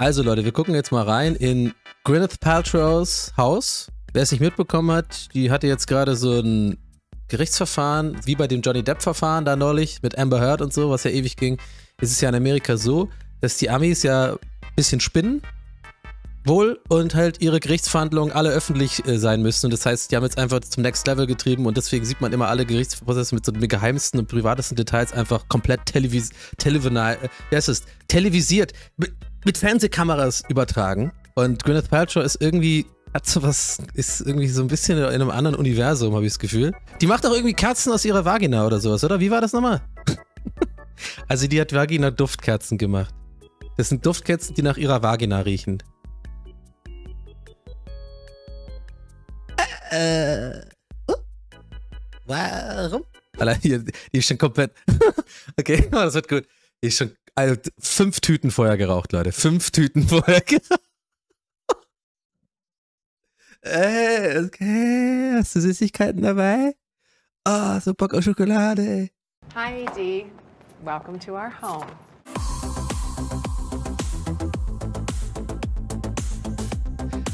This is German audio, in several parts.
Also Leute, wir gucken jetzt mal rein in Gwyneth Paltrows Haus. Wer es nicht mitbekommen hat, die hatte jetzt gerade so ein Gerichtsverfahren, wie bei dem Johnny Depp-Verfahren da neulich mit Amber Heard und so, was ja ewig ging. Es ist ja in Amerika so, dass die Amis ja ein bisschen spinnen wohl und halt ihre Gerichtsverhandlungen alle öffentlich sein müssen. Und das heißt, die haben jetzt einfach zum Next Level getrieben und deswegen sieht man immer alle Gerichtsprozesse mit so den geheimsten und privatesten Details einfach komplett televisiert, mit Fernsehkameras übertragen. Und Gwyneth Paltrow ist irgendwie so ein bisschen in einem anderen Universum, habe ich das Gefühl. Die macht auch irgendwie Kerzen aus ihrer Vagina oder sowas, oder? Wie war das nochmal? Also die hat Vagina-Duftkerzen gemacht. Das sind Duftkerzen, die nach ihrer Vagina riechen. Warum? Alter, die ist schon komplett... Okay, das wird gut. Die ist schon 5 Tüten vorher geraucht, Leute. 5 Tüten vorher geraucht. Okay. Hast du Süßigkeiten dabei? Oh, so Bock auf Schokolade. Hi, Dee. Welcome to our home.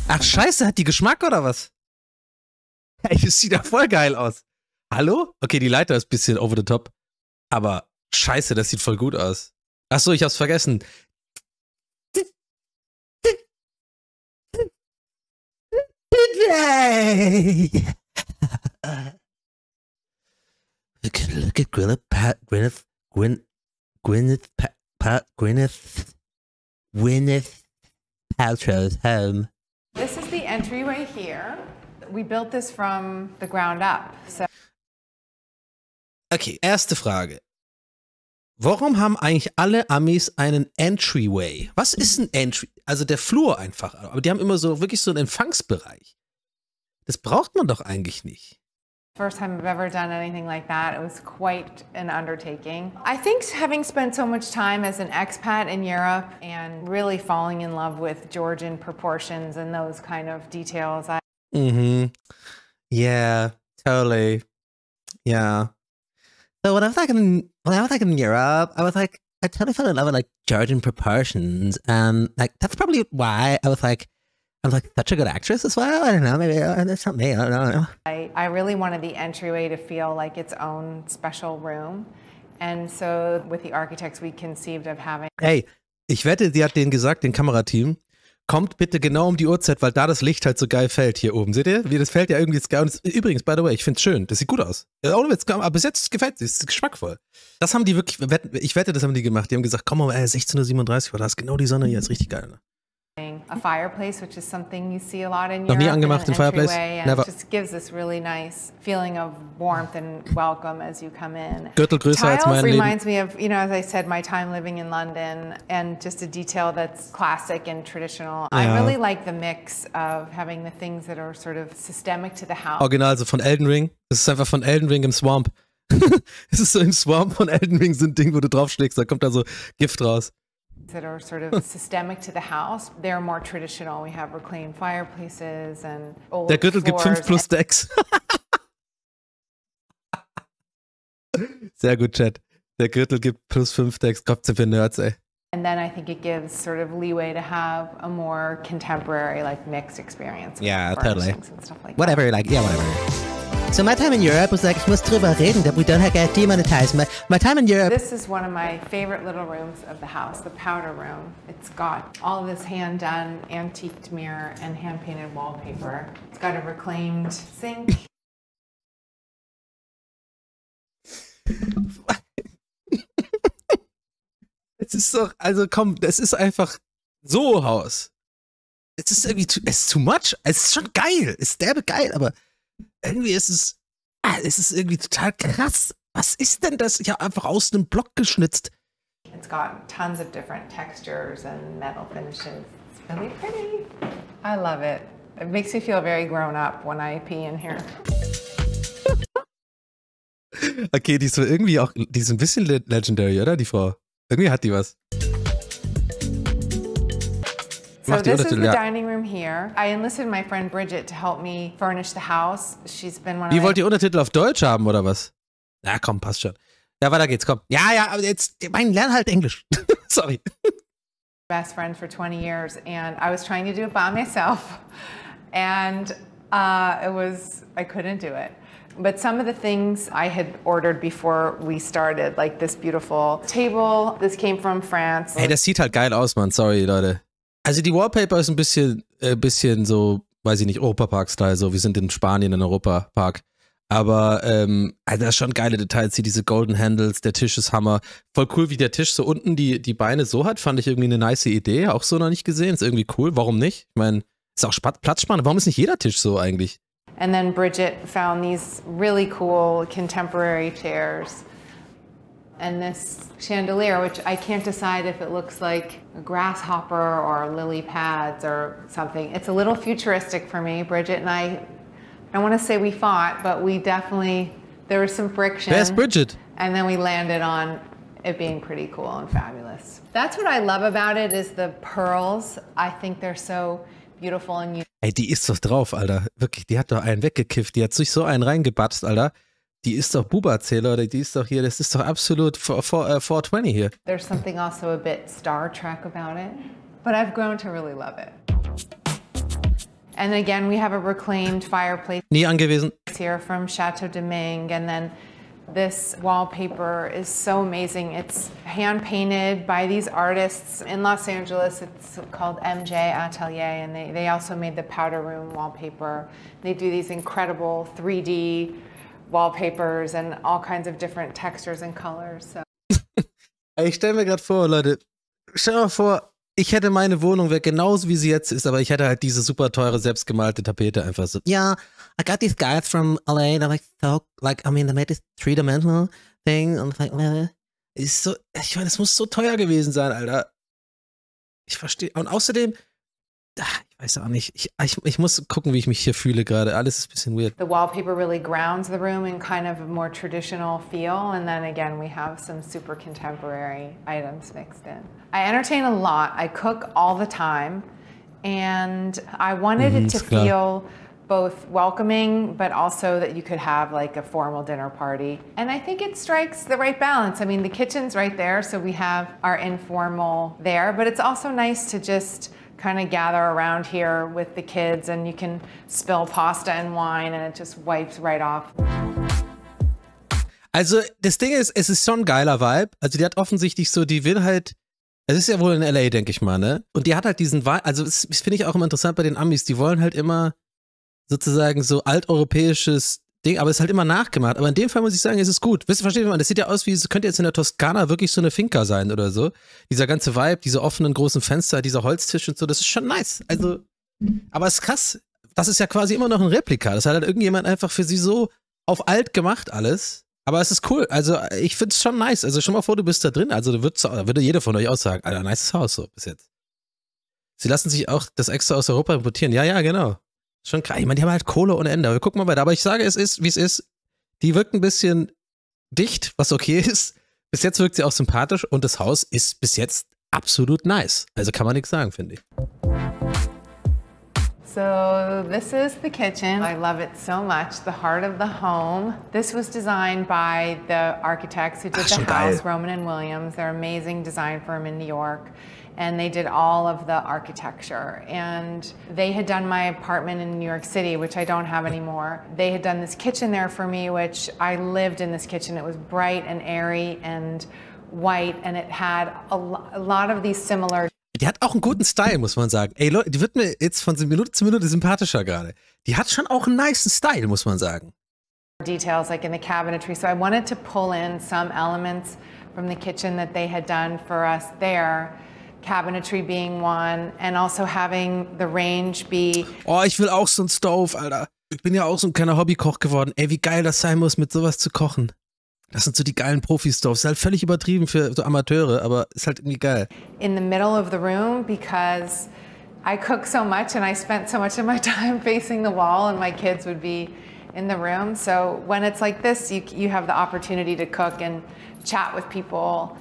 Ach, scheiße, hat die Geschmack oder was? Ey, das sieht ja voll geil aus. Hallo? Okay, die Leiter ist ein bisschen over the top. Aber scheiße, das sieht voll gut aus. Achso, ich hab's vergessen. We can look at Gwyneth Paltrow's home. This is the entryway here. We built this from the ground up. So Okay, erste Frage. Warum haben eigentlich alle Amis einen Entryway? Was ist ein Entry? Also der Flur einfach. Aber die haben immer so wirklich so einen Empfangsbereich. Das braucht man doch eigentlich nicht. first time I've ever done anything like that. It was quite an undertaking. I think having spent so much time as an expat in Europe and really falling in love with Georgian proportions and those kind of details. Yeah, totally. Yeah. So when I was like in Europe, I totally fell in love with like Georgian proportions, and like that's probably why I was like such a good actress as well. I don't know, maybe that's not me. I don't know. I really wanted the entryway to feel like its own special room, and so with the architects we conceived of having. Hey, ich wette, sie hat denen gesagt, den Kamerateam, kommt bitte genau um die Uhrzeit, weil da das Licht halt so geil fällt hier oben. Seht ihr? Wie das fällt ja irgendwie geil. Und übrigens, by the way, ich find's schön. Das sieht gut aus. Ohne Witz, aber bis jetzt gefällt es. Ist geschmackvoll. Das haben die wirklich, ich wette, das haben die gemacht. Die haben gesagt, komm mal, 16:37 Uhr, da ist genau die Sonne hier, ist richtig geil. Ne? A fireplace, which is something you see a lot in Europe. Noch nie angemacht, den Fireplace? Never. It just gives this really nice feeling of warmth and welcome as you come in. Gürtel größer als mein Leben. Reminds me of, you know, as I said, my time living in London and just a detail that's classic and traditional. Yeah. I really like the mix of having the things that are sort of systemic to the house. Original, also von Elden Ring. Das ist einfach von Elden Ring im Swamp. Es ist so im Swamp von Elden Ring so ein Ding, wo du draufschlägst, da kommt da so Gift raus. That are sort of systemic to the house. They're more traditional. We have reclaimed fireplaces and old Der Gürtel gibt 5 plus Decks. Sehr gut, Chat. Der Gürtel gibt plus 5 Decks. Gott sei für Nerds, ey. And then I think it gives sort of leeway to have a more contemporary, like mixed experience. Yeah, totally. And stuff like whatever, that. like, yeah, whatever. So my time in Europe was like, ich muss drüber reden, that we don't get demonetized. My time in Europe. This is one of my favorite little rooms of the house, the powder room. It's got all of this hand-done antiqued mirror and hand-painted wallpaper. It's got a reclaimed sink. Es ist doch, also komm, das ist einfach so Haus. Es ist irgendwie, es ist too much. Es ist schon geil, es ist derbe geil, aber irgendwie ist es ist irgendwie total krass. Was ist denn das? Ja, einfach aus einem Block geschnitzt. It's got tons of different textures and metal finishes. It's really pretty. I love it. It makes me feel very grown up when I pee in here. Okay, die ist so irgendwie auch, die ist ein bisschen legendary, oder, die Frau? Irgendwie hat die was. So this is the dining room here. I enlisted my friend Bridget to help me furnish the house. She's been one of Wie wollt ihr Untertitel auf Deutsch haben, oder was? Ja, komm, passt schon. Ja, weiter geht's, komm. Ja, aber jetzt, lern halt Englisch. Sorry. best friends for 20 years, and I was trying to do it by myself, and I couldn't do it. But some of the things I had ordered before we started, like this beautiful table, this came from France. Ey, das sieht halt geil aus, Mann. Sorry, Leute. Also die Wallpaper ist ein bisschen so, weiß ich nicht, Europapark-Style, so wir sind in Spanien in Europapark. Aber also da ist schon geile Details, hier diese Golden Handles, der Tisch ist Hammer. Voll cool, wie der Tisch so unten die Beine so hat, fand ich irgendwie eine nice Idee. Auch so noch nicht gesehen, ist irgendwie cool. Warum nicht? Ich meine, ist auch platzspannend. Warum ist nicht jeder Tisch so eigentlich? And then Bridget found these really cool contemporary chairs. And this chandelier, which I can't decide if it looks like a grasshopper or lily pads or something. It's a little futuristic for me. Bridget and I want to say we fought, but we definitely, there was some friction. Wer ist Bridget? And then we landed on it being pretty cool and fabulous. That's what I love about it is the pearls. I think they're so beautiful and unique. Ey, die ist doch drauf, Alter. Wirklich, die hat doch einen weggekifft. Die hat sich so einen reingebatzt, Alter. Die ist doch Buba-Zähler, oder die ist doch hier, das ist doch absolut 420 hier. There's something also a bit Star Trek about it, but I've grown to really love it. And again, we have a reclaimed fireplace. Nie angewiesen. Here from Chateau de Ming, and then this wallpaper is so amazing. It's hand painted by these artists in Los Angeles. It's called MJ Atelier, and they also made the powder room wallpaper. They do these incredible 3D wallpapers and all kinds of different textures and colors. So. Ich stelle mir gerade vor, Leute, stell mir vor, ich hätte meine Wohnung wäre genauso wie sie jetzt ist, aber ich hätte halt diese super teure, selbstgemalte Tapete einfach so. Ja, I got these guys from LA, they're like so, like, I mean, they made this three-dimensional thing und like, ist so, ich meine, das muss so teuer gewesen sein, Alter. Ich verstehe. Und außerdem, ich weiß auch nicht, ich muss gucken, wie ich mich hier fühle gerade. Alles ist ein bisschen weird. The wallpaper really grounds the room in kind of a more traditional feel, and then again we have some super contemporary items mixed in. I entertain a lot, I cook all the time, and I wanted it to feel both welcoming, but also that you could have like a formal dinner party. And I think it strikes the right balance. I mean, the kitchen's right there, so we have our informal there, but it's also nice to just kind of gather around here with the kids, and you can spill pasta and wine and it just wipes right off. Also das Ding ist, es ist schon ein geiler Vibe. Also die hat offensichtlich so, die will halt, es ist ja wohl in LA, denke ich mal, ne? Und die hat halt diesen Vibe, also das finde ich auch immer interessant bei den Amis, die wollen halt immer sozusagen so alteuropäisches Ding, aber es ist halt immer nachgemacht. Aber in dem Fall muss ich sagen, es ist gut. Wisst ihr, versteht ihr, das sieht ja aus wie, es könnte jetzt in der Toskana wirklich so eine Finca sein oder so. Dieser ganze Vibe, diese offenen großen Fenster, dieser Holztisch und so, das ist schon nice. Also, aber es ist krass, das ist ja quasi immer noch ein Replika. Das hat halt irgendjemand einfach für sie so auf alt gemacht alles. Aber es ist cool. Also ich finde es schon nice. Also schon mal vor, du bist da drin. Also würde jeder von euch auch sagen, Alter, nices Haus so bis jetzt. Sie lassen sich auch das extra aus Europa importieren. Ja, genau. Schon krass. Ich meine, die haben halt Kohle ohne Ende. Wir gucken mal weiter. Aber ich sage, es ist, wie es ist. Die wirkt ein bisschen dicht, was okay ist. Bis jetzt wirkt sie auch sympathisch und das Haus ist bis jetzt absolut nice. Also kann man nichts sagen, finde ich. So this is the kitchen. I love it so much, the heart of the home. This was designed by the architects who did the house, Roman and Williams. They're an amazing design firm in New York. And they did all of the architecture. And they had done my apartment in New York City, which I don't have anymore. They had done this kitchen there for me, which I lived in this kitchen. It was bright and airy and white, and it had a lot of these similar. Die hat auch einen guten Style, muss man sagen. Ey Leute, die wird mir jetzt von Minute zu Minute sympathischer gerade. Die hat schon auch einen nicen Style, muss man sagen. Details like in the cabinetry. So I wanted to pull in some elements from the kitchen that they had done for us there. Cabinetry being one, and also having the range be. Oh, ich will auch so ein Stove, Alter. Ich bin ja auch so ein kleiner Hobbykoch geworden. Ey, wie geil das sein muss, mit sowas zu kochen. Das sind so die geilen Profi-Stoves. Ist halt völlig übertrieben für so Amateure, aber ist halt irgendwie geil. In the middle of the room, because I cook so much and I spent so much of my time facing the wall, and my kids would be in the room. So when it's like this, you have the opportunity to cook and chat with people.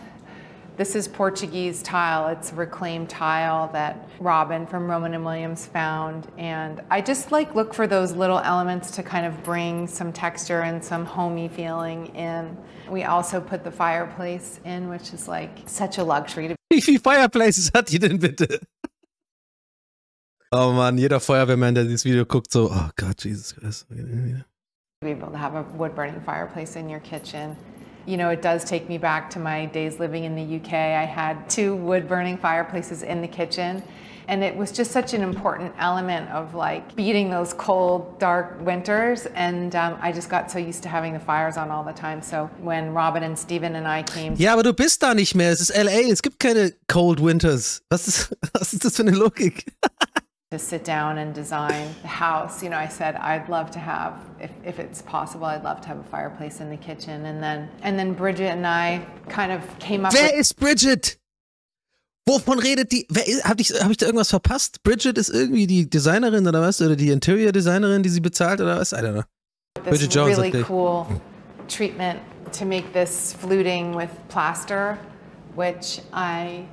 This is Portuguese tile. It's reclaimed tile that Robin from Roman and Williams found. And I just like look for those little elements to kind of bring some texture and some homey feeling in. We also put the fireplace in, which is like such a luxury. Wie viele Fireplaces hat die denn bitte? Oh Mann, jeder Feuerwehrmann, der dieses Video guckt, so, oh Gott, Jesus Christ. Be able to have a wood-burning fireplace in your kitchen. You know, it does take me back to my days living in the UK. I had 2 wood-burning fireplaces in the kitchen, and it was just such an important element of like beating those cold, dark winters. And I just got so used to having the fires on all the time. So when Robin and Steven and I came. Ja, aber du bist da nicht mehr. Es ist LA. Es gibt keine Cold Winters. Was ist das für eine Logik? To sit down and design the house, you know, I said I'd love to have, if it's possible, I'd love to have a fireplace in the kitchen. And then Bridget and I kind of came up. Wer ist Bridget? Wovon redet die? Hab ich da irgendwas verpasst? Bridget ist irgendwie die Designerin oder was? Oder die Interior Designerin, die sie bezahlt oder was? I don't know. This really cool treatment to make this fluting with plaster, which I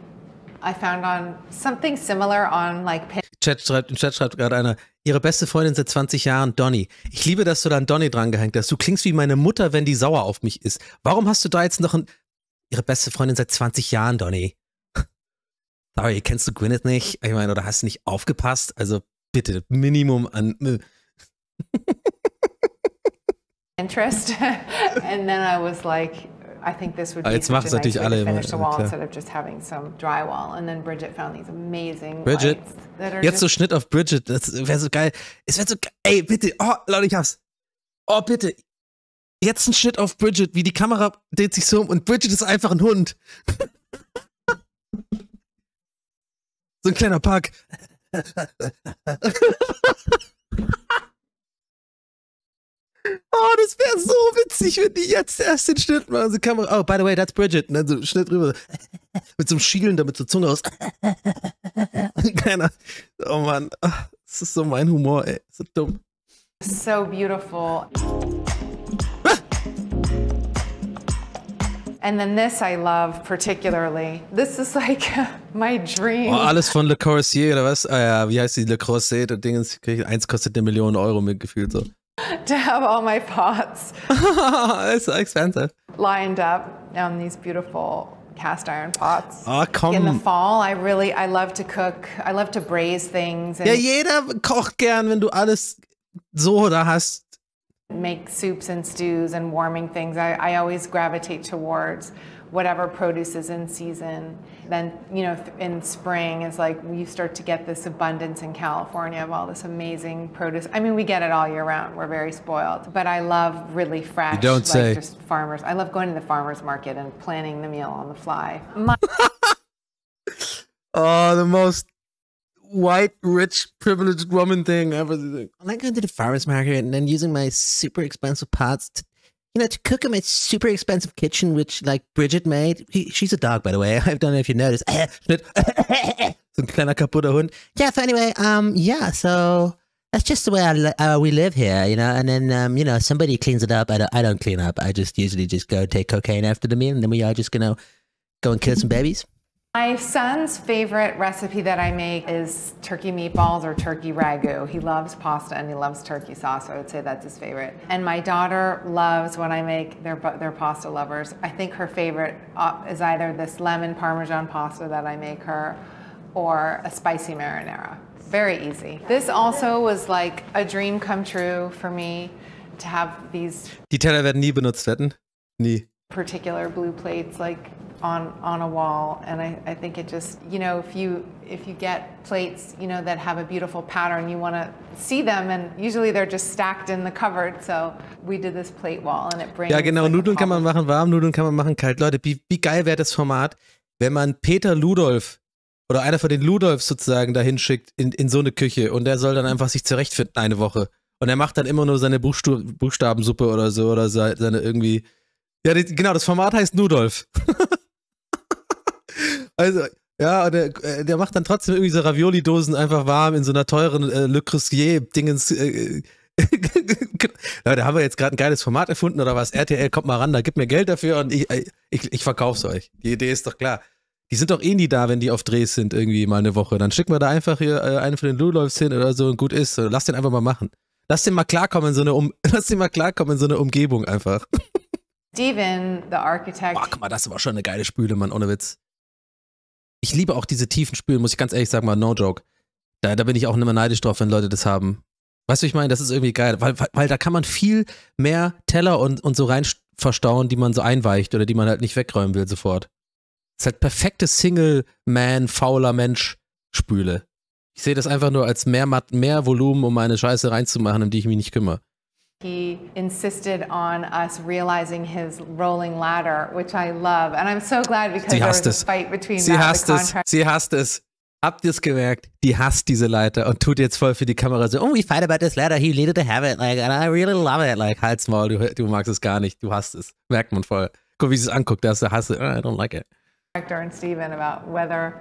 found on something similar on like Im Chat schreibt gerade einer, ihre beste Freundin seit 20 Jahren, Donnie. Ich liebe, dass du da an Donnie dran gehängt hast. Du klingst wie meine Mutter, wenn die sauer auf mich ist. Warum hast du da jetzt noch ihre beste Freundin seit 20 Jahren, Donnie? Sorry, kennst du Gwyneth nicht? Ich meine, oder hast du nicht aufgepasst? Also bitte, Minimum an... interest. And then I was like, I think this would be jetzt such a natürlich nice way alle to finish the immer, wall klar. instead of just having some drywall. And then Bridget found these amazing Bridget, lights that are jetzt so just Schnitt auf Bridget, das wäre so geil. Es wäre so geil. Ey, bitte, oh, Leute, ich hab's. Oh, bitte. Jetzt ein Schnitt auf Bridget, wie die Kamera dreht sich so um und Bridget ist einfach ein Hund. So ein kleiner Park. Oh, das wäre so witzig, wenn die jetzt erst den Schnitt machen. Also Kamera, oh, by the way, that's Bridget. Und dann so Schnitt rüber. Mit so einem Schielen, da mit so Zunge raus. Keiner. Oh Mann, das ist so mein Humor, ey. So dumm. so beautiful. And then this I love particularly. This is like my dream. Oh, alles von Le Corbusier oder was? Ah ja, wie heißt die? Le Corbusier, das Ding ist, eins kostet 1 Million Euro mitgefühlt so. To have all my pots It's so expensive. lined up on these beautiful cast iron pots. Ah, komm. In the fall, I love to cook. I love to braise things and Ja, jeder kocht gern, wenn du alles so da hast. make soups and stews and warming things. I always gravitate towards whatever produce is in season. Then, you know, in spring is like you start to get this abundance in California of all this amazing produce. I mean, we get it all year round. We're very spoiled. But I love really fresh, You don't say. just farmers. I love going to the farmer's market and planning the meal on the fly. Oh, the most white, rich, privileged woman thing ever. I like going to the farmer's market and then using my super expensive pots to, to cook in my super expensive kitchen, which like Bridget made. She's a dog, by the way. I don't know if you noticed. So ein kleiner kaputter Hund. Yeah, so anyway, so that's just the way we live here, and then, somebody cleans it up. I don't clean up. I just usually just go take cocaine after the meal and then we are just gonna go and kill some babies. My son's favorite recipe that I make is turkey meatballs or turkey ragu. He loves pasta and he loves turkey sauce, so I would say that's his favorite. And my daughter loves when I make, they're pasta lovers. I think her favorite is either this lemon parmesan pasta that I make her or a spicy marinara. Very easy. This also was like a dream come true for me to have these Die Teller werden nie benutzt werden. Nie. particular blue plates like on a wall, and I think it just, if you get plates that have a beautiful pattern, you want to see them, and usually they're just stacked in the cupboard, so we did this plate wall and it brings Ja, genau, like Nudeln kann man machen warm, Nudeln kann man machen kalt. Leute, wie geil wäre das Format, wenn man Peter Ludolf oder einer von den Ludolfs sozusagen dahin schickt in so eine Küche und der soll dann einfach sich zurechtfinden eine Woche und er macht dann immer nur seine Buchstabensuppe oder so oder seine irgendwie, ja, genau, das Format heißt Nudolf. Also, ja, der macht dann trotzdem irgendwie so Ravioli-Dosen einfach warm in so einer teuren Le Creuset-Dingens. Leute, haben wir jetzt gerade ein geiles Format erfunden oder was? RTL, kommt mal ran, da gib mir Geld dafür und ich verkauf's euch. Die Idee ist doch klar. Die sind doch eh nie da, wenn die auf Drehs sind, irgendwie mal eine Woche. Dann schicken wir da einfach hier einen von den Ludolfs hin oder so und gut ist. Lass den einfach mal machen. Lass den mal klarkommen in so eine Umgebung einfach. Steven, the architect. Boah, guck mal, das ist aber schon eine geile Spüle, Mann, ohne Witz. Ich liebe auch diese tiefen Spülen, muss ich ganz ehrlich sagen, mal no joke. Da bin ich auch immer neidisch drauf, wenn Leute das haben. Weißt du, ich meine, das ist irgendwie geil, weil da kann man viel mehr Teller und so rein verstauen, die man so einweicht oder die man halt nicht wegräumen will sofort. Das ist halt perfekte Single-Man, fauler Mensch-Spüle. Ich sehe das einfach nur als mehr Volumen, um meine Scheiße reinzumachen, um die ich mich nicht kümmere. He insisted on us realizing his rolling ladder, which I love. And I'm so glad because there was a fight between the contract. Sie hasst es. Habt ihr es gemerkt? Die hasst diese Leiter und tut jetzt voll für die Kamera so, oh, we fight about this ladder, he needed to have it, like, and I really love it. Like, halt's Maul, du magst es gar nicht, du hasst es. Merkt man voll. Guck, wie sie es anguckt, da ist der Hasse, I don't like it. And Steven about whether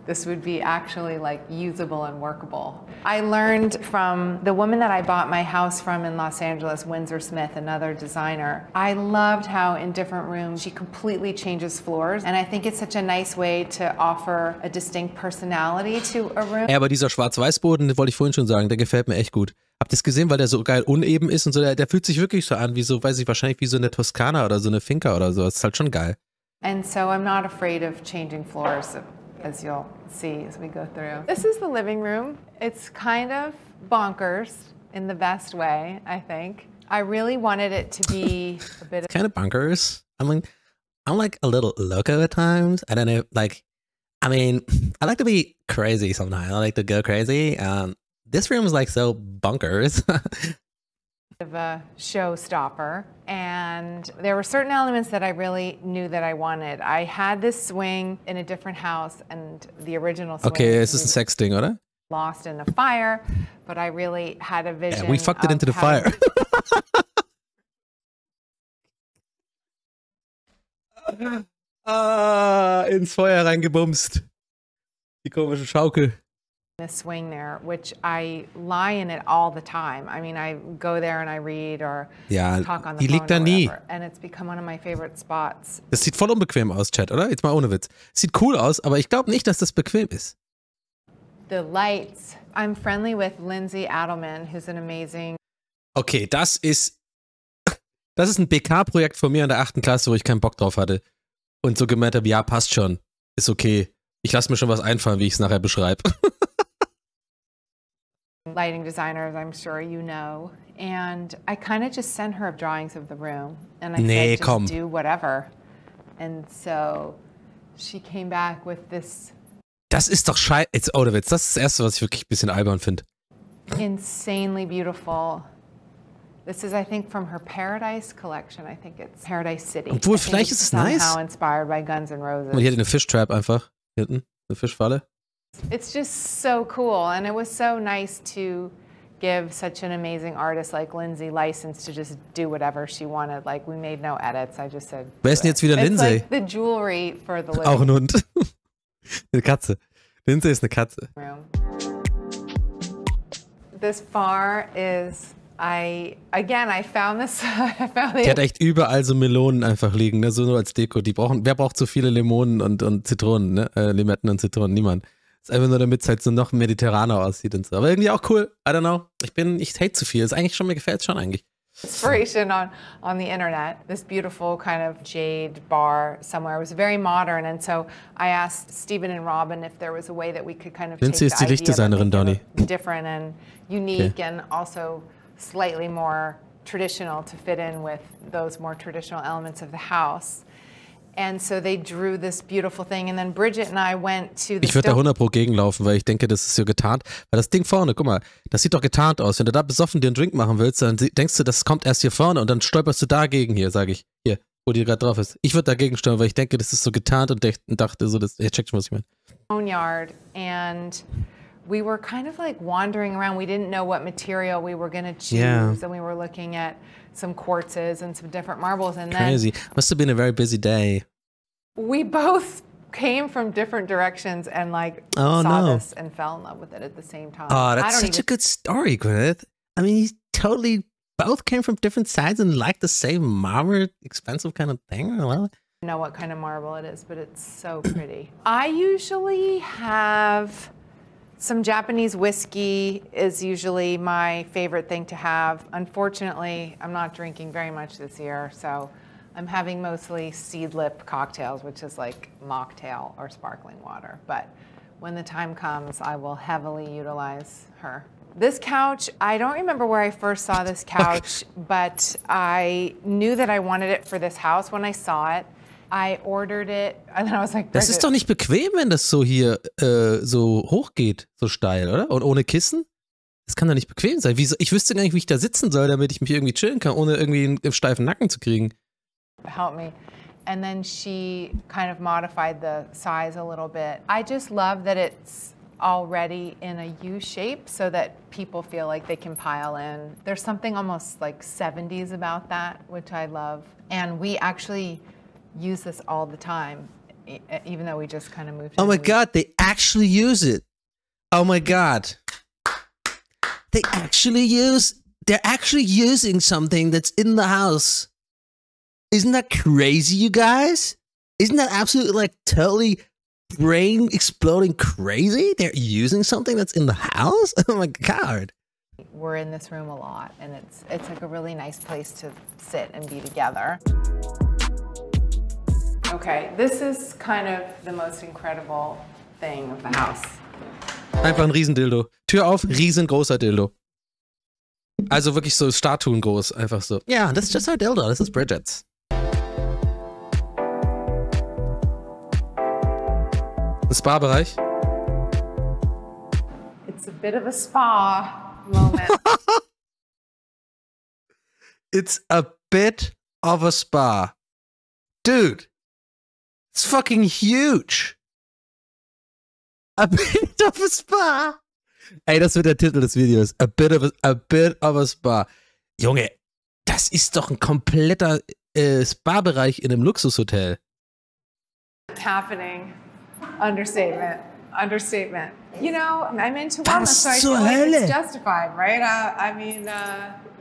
this would be actually like usable and workable. I learned from the woman that I bought my house from in Los Angeles, Windsor Smith, another designer. I loved how in different rooms she completely changes floors. And I think it's such a nice way to offer a distinct personality to a room. Ja, aber dieser Schwarz-Weiß-Boden, den wollte ich vorhin schon sagen, der gefällt mir echt gut. Habt ihr es gesehen, weil der so geil uneben ist und so, der fühlt sich wirklich so an, wie so, weiß ich, wahrscheinlich wie so eine Toskana oder so eine Finca oder so. Das ist halt schon geil. And so I'm not afraid of changing floors, as you'll see as we go through. This is the living room. It's kind of bonkers in the best way, I think. I really wanted it to be a bit of... Kind of bonkers. I mean, I'm like a little loco at times. I don't know, like, I mean, I like to be crazy sometimes. I like to go crazy. This room is like so bonkers. of a showstopper, and there were certain elements that I really knew that I wanted. I had this swing in a different house, and the original swing. Okay, es ist ein Sexding, oder? Lost in the fire, but I really had a vision. Yeah, we fucked it into the fire. Ins Feuer reingebumst. Die komische Schaukel. A swing there, which I lie in it all the time. I mean, I go there and I read or talk on the phone liegt da nie. And it's become one of my favorite spots. Das sieht voll unbequem aus, Chat, oder? Jetzt mal ohne Witz. Sieht cool aus, aber ich glaube nicht, dass das bequem ist. The lights. I'm friendly with Lindsay Adelman, who's an amazing... Okay, das ist ein BK-Projekt von mir in der 8. Klasse, wo ich keinen Bock drauf hatte. Und so gemeint habe, ja, passt schon. Ist okay. Ich lasse mir schon was einfallen, wie ich es nachher beschreibe. Lighting designers, I'm sure you know, and I kind of just sent her drawings of the room, and I said, just do whatever. And so she came back with this. Das ist doch scheiße. Jetzt ohne Witz, das ist das Erste, was ich wirklich ein bisschen albern finde. Insanely beautiful. This is, I think, from her Paradise collection. I think it's Paradise City. Obwohl, vielleicht ist es nice. Somehow inspired by Guns N' Roses. Und hier hat eine Fish-Trap einfach hinten, eine Fischfalle. It's just so cool, and it was so nice to give such an amazing artist like Lindsay license to just do whatever she wanted. Like, we made no edits. I just said. Wer ist denn jetzt wieder Lindsay? It's like the jewelry for the living Auch ein Hund. Eine Katze. Lindsay ist eine Katze. Room. This bar is. I found this. Die hat echt überall so Melonen einfach liegen, ne? So nur als Deko. Wer braucht so viele Limonen und Zitronen, ne? Limetten und Zitronen? Niemand. Ist einfach nur, damit es halt so noch mediterraner aussieht und so. Aber irgendwie auch cool. I don't know. Ich hate zu viel. Ist eigentlich schon, mir gefällt es schon eigentlich. Inspiration on the internet. This beautiful kind of jade bar somewhere. It was very modern, and so I asked Stephen and Robin if there was a way that we could kind of take Lindsay ist die Lichtdesignerin, Donnie. Different and unique, and also slightly more traditional to fit in with those more traditional elements of the house. And so they drew this beautiful thing, and then Bridget and I went to the... Ich würde da 100% gegenlaufen, weil ich denke, das ist so getarnt. Weil das Ding vorne, guck mal, das sieht doch getarnt aus. Wenn du da besoffen dir einen Drink machen willst, dann denkst du, das kommt erst hier vorne und dann stolperst du dagegen hier, sage ich. Hier, wo die gerade drauf ist. Ich würde dagegen stolpern, weil ich denke, das ist so getarnt und dachte so, ihr checkt schon, was ich meine. Yard, and we were kind of like wandering around. We didn't know what material we were going to choose, and we were looking at some quartzes and some different marbles. And Crazy. Must have been a very busy day. We both came from different directions and like saw this and fell in love with it at the same time. Oh, that's such a good story, Gwyneth. I mean, you totally both came from different sides and liked the same marble, expensive kind of thing. Well, I don't know what kind of marble it is, but it's so pretty. I usually have some Japanese whiskey is usually my favorite thing to have. Unfortunately, I'm not drinking very much this year, so I'm having mostly seed lip cocktails, which is like mocktail or sparkling water. But when the time comes, I will heavily utilize her. This couch, I don't remember where I first saw this couch, but I knew that I wanted it for this house when I saw it. I ordered it, and then I was like, das ist doch nicht bequem, wenn das so hier so hoch geht, so steil, oder? Und ohne Kissen? Das kann doch nicht bequem sein. Ich wüsste gar nicht, wie ich da sitzen soll, damit ich mich irgendwie chillen kann, ohne irgendwie einen steifen Nacken zu kriegen. Help me. And then she kind of modified the size a little bit. I just love that it's already in a U shape so that people feel like they can pile in. There's something almost like 70s about that, which I love. And we actually use this all the time, even though we just kind of moved. Oh my God, they actually use it. Oh my God. They're actually using something that's in the house. Isn't that crazy, you guys? Isn't that absolutely like totally brain exploding crazy? They're using something that's in the house? Oh my God. We're in this room a lot, and it's like a really nice place to sit and be together. Okay, this is kind of the most incredible thing of the house. Einfach ein Riesendildo. Tür auf, riesengroßer Dildo. Also wirklich so Statuen groß, einfach so. Yeah, that's just our dildo, this is Bridget's. Ein Spa-Bereich? It's a bit of a spa moment. It's a bit of a spa. Dude, it's fucking huge. A bit of a spa. Ey, das wird der Titel des Videos. A bit of a spa. Junge, das ist doch ein kompletter Spa-Bereich in einem Luxushotel. Happening. Understatement. Understatement. You know, I'm into wellness, so I feel like it's justified, right? I mean,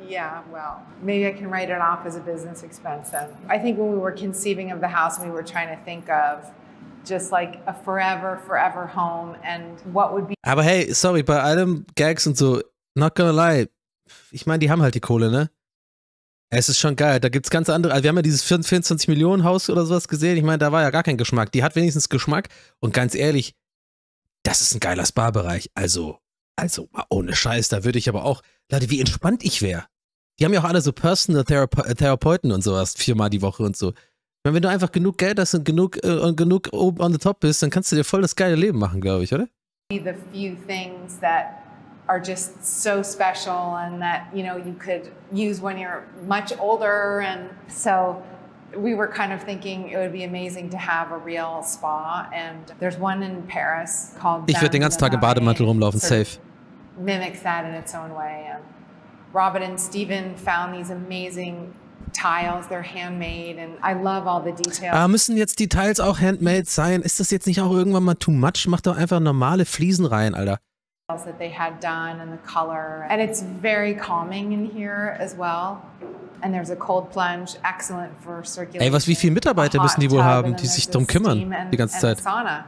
yeah, well, maybe I can write it off as a business expense then. I think when we were conceiving of the house, we were trying to think of just like a forever home and what would be. Aber hey, sorry, bei allem Gags und so, not gonna lie, ich meine, die haben halt die Kohle, ne? Es ist schon geil, da gibt's ganz andere, also wir haben ja dieses 24 Millionen Haus oder sowas gesehen, ich meine, da war ja gar kein Geschmack, die hat wenigstens Geschmack und ganz ehrlich, das ist ein geiler Spa-Bereich, also ohne Scheiß, da würde ich aber auch, Leute, wie entspannt ich wäre. Die haben ja auch alle so Personal Therapeuten und sowas, 4-mal die Woche und so. Wenn du einfach genug Geld hast und genug oben on the top bist, dann kannst du dir voll das geile Leben machen, glaube ich, oder? The few things that are just so special and that, you know, you could use when you're much older. And so we were kind of thinking it would be amazing to have a real spa. And there's one in Paris called Ich werde den ganzen Tag im Bademantel rumlaufen, safe. Mimics that in its own way. And Robin and Steven found these amazing tiles, they're handmade and I love all the details. Aber müssen jetzt die Tiles auch handmade sein? Ist das jetzt nicht auch irgendwann mal too much? Mach doch einfach normale Fliesen rein, Alter. That they had done and the color, and it's very calming in here as well. And there's a cold plunge, excellent for circulation. Ey, wie viele Mitarbeiter müssen die wohl haben, die sich drum kümmern die ganze Zeit?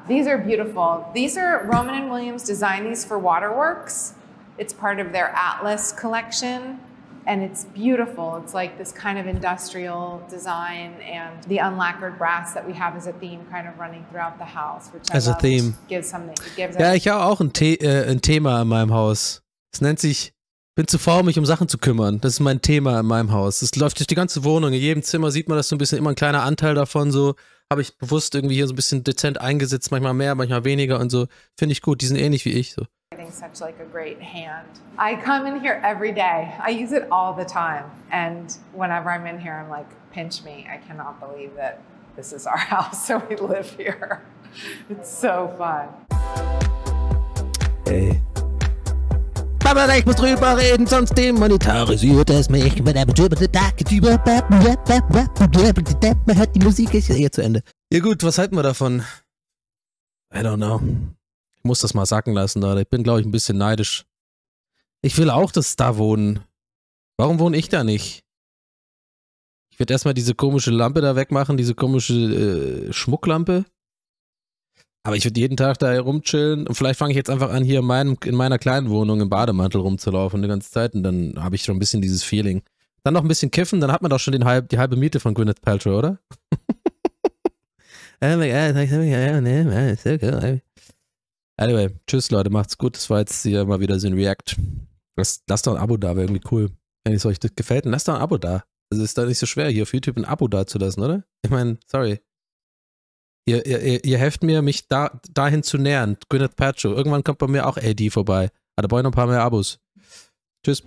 These are beautiful. These are Roman and Williams designed these for Waterworks. It's part of their Atlas collection. And it's beautiful. It's like this kind of industrial design, and the unlacquered brass that we have as a theme kind of running throughout the house, which I love. Theme. Gives something. Ja, ich habe auch ein Thema in meinem Haus. Es nennt sich, bin zu faul, mich um Sachen zu kümmern. Das ist mein Thema in meinem Haus. Es läuft durch die ganze Wohnung. In jedem Zimmer sieht man das so ein bisschen, immer ein kleiner Anteil davon. So habe ich bewusst irgendwie hier so ein bisschen dezent eingesetzt, manchmal mehr, manchmal weniger und so. Finde ich gut. Die sind ähnlich wie ich so. Such like a great hand. I come in here every day. I use it all the time. And whenever I'm in here, I'm like, pinch me. I cannot believe that this is our house, so we live here. It's so fun. Hey. Aber ich muss drüber reden, sonst demonetarisiert es mich. Man hört die Musik, ist ja hier zu Ende. Ja gut, was halten wir davon? I don't know. Ich muss das mal sacken lassen, Leute. Ich bin, glaube ich, ein bisschen neidisch. Ich will auch das da wohnen. Warum wohne ich da nicht? Ich werde erstmal diese komische Lampe da wegmachen, diese komische Schmucklampe. Aber ich würde jeden Tag da rumchillen und vielleicht fange ich jetzt einfach an, hier in meiner kleinen Wohnung im Bademantel rumzulaufen die ganze Zeit und dann habe ich schon ein bisschen dieses Feeling. Dann noch ein bisschen kiffen, dann hat man doch schon die halbe Miete von Gwyneth Paltrow, oder? Anyway, tschüss Leute, macht's gut. Das war jetzt hier mal wieder so ein React. Lasst doch ein Abo da, wäre irgendwie cool. Wenn es euch das gefällt, dann lasst doch ein Abo da. Also ist doch nicht so schwer, hier auf YouTube ein Abo da zu lassen, oder? Ich meine, sorry. Ihr helft mir, mich dahin zu nähern. Gwyneth Paltrow. Irgendwann kommt bei mir auch AD vorbei. Aber da brauche ich noch ein paar mehr Abos. Tschüss.